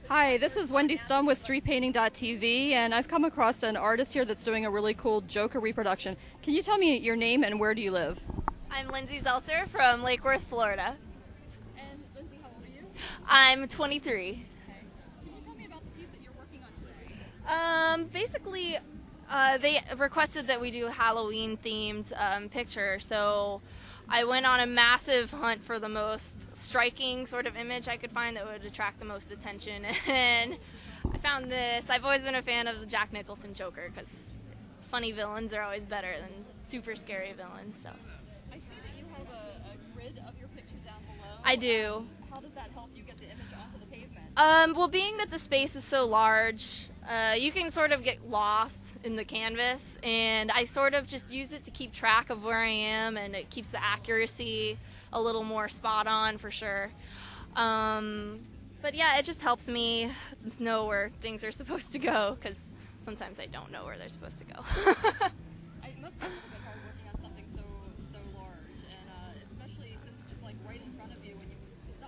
Hi, this is Wendy Stum with StreetPainting.tv, and I've come across an artist here that's doing a really cool Joker reproduction. Can you tell me your name and where do you live? I'm Lindsay Zeltser from Lake Worth, Florida. And Lindsay, how old are you? I'm 23. Okay. Can you tell me about the piece that you're working on today? Basically, they requested that we do a Halloween-themed picture, so I went on a massive hunt for the most striking sort of image I could find that would attract the most attention, and I found this. I've always been a fan of the Jack Nicholson Joker because funny villains are always better than super scary villains. So I see that you have a grid of your picture down below. I do. How does that help you get the image onto the pavement? Well, being that the space is so large, you can sort of get lost in the canvas, and I sort of just use it to keep track of where I am, and it keeps the accuracy a little more spot on for sure. But yeah, it just helps me know where things are supposed to go, because sometimes I don't know where they're supposed to go. It must be a little bit hard working on something so large, and especially since it's like right in front of you when it's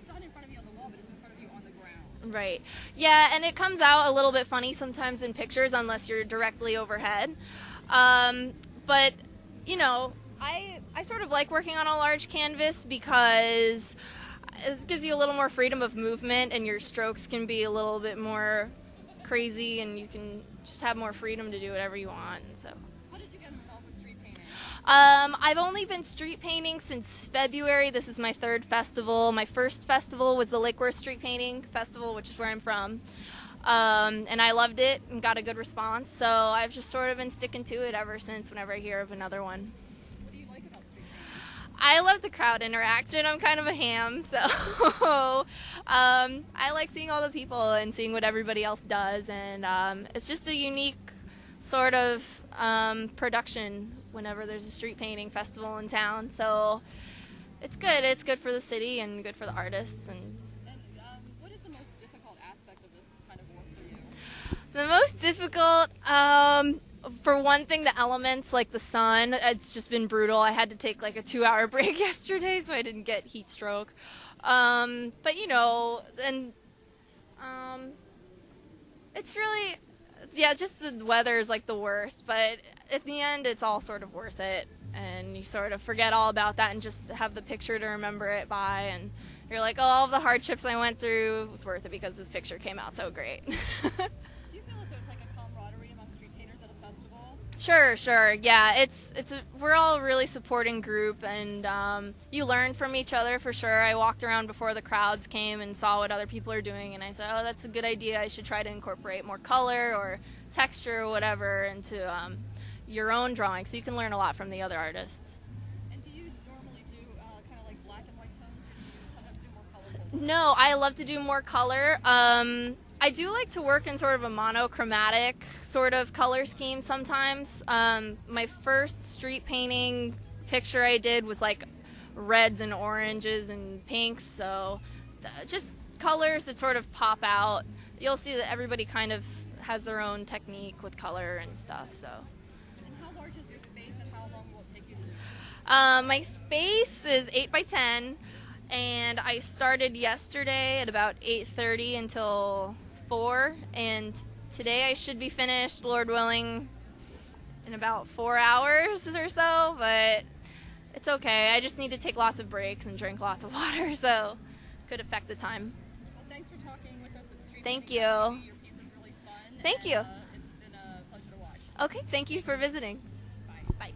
not in front of you on the wall, but it's in front of you on the ground. Right. Yeah, and it comes out a little bit funny sometimes in pictures unless you're directly overhead. But, you know, I sort of like working on a large canvas because it gives you a little more freedom of movement, and your strokes can be a little bit more crazy, and you can just have more freedom to do whatever you want. So. How did you get involved with street painting? I've only been street painting since February. This is my third festival. My first festival was the Lake Worth Street Painting Festival, which is where I'm from. And I loved it and got a good response. So I've just sort of been sticking to it ever since whenever I hear of another one. What do you like about street painting? I love the crowd interaction. I'm kind of a ham, so I like seeing all the people and seeing what everybody else does. And it's just a unique sort of production whenever there's a street painting festival in town. So it's good. It's good for the city and good for the artists. And What is the most difficult aspect of this kind of work for you? the most difficult, for one thing, the elements, like the sun, it's just been brutal. I had to take like a 2-hour break yesterday so I didn't get heat stroke. But you know, and it's really, yeah, just the weather is like the worst, but at the end it's all sort of worth it, and you sort of forget all about that and just have the picture to remember it by, and you're like, oh, all of the hardships I went through was worth it because this picture came out so great. Do you feel like there's like a camaraderie among street painters at a festival? Sure. Yeah, we're all a really supporting group, and you learn from each other for sure. I walked around before the crowds came and saw what other people are doing, and I said, oh, that's a good idea. I should try to incorporate more color or texture or whatever into your own drawing, so you can learn a lot from the other artists. And do you normally do kind of like black and white tones, or do you sometimes do more colorful? No, I love to do more color. I do like to work in sort of a monochromatic sort of color scheme sometimes. My first street painting picture I did was like reds and oranges and pinks, so just colors that sort of pop out. You'll see that everybody kind of has their own technique with color and stuff. So. And how large is your space, and how long will it take you to do? My space is 8 by 10, and I started yesterday at about 8:30 until 4, and today I should be finished, Lord willing, in about 4 hours or so, but it's okay. I just need to take lots of breaks and drink lots of water, so could affect the time. Well, thanks for talking with us at Street Thank Painting. you. Your piece is really fun. Thank you. It's been a pleasure to watch. Okay, thank you for visiting. Bye. Bye.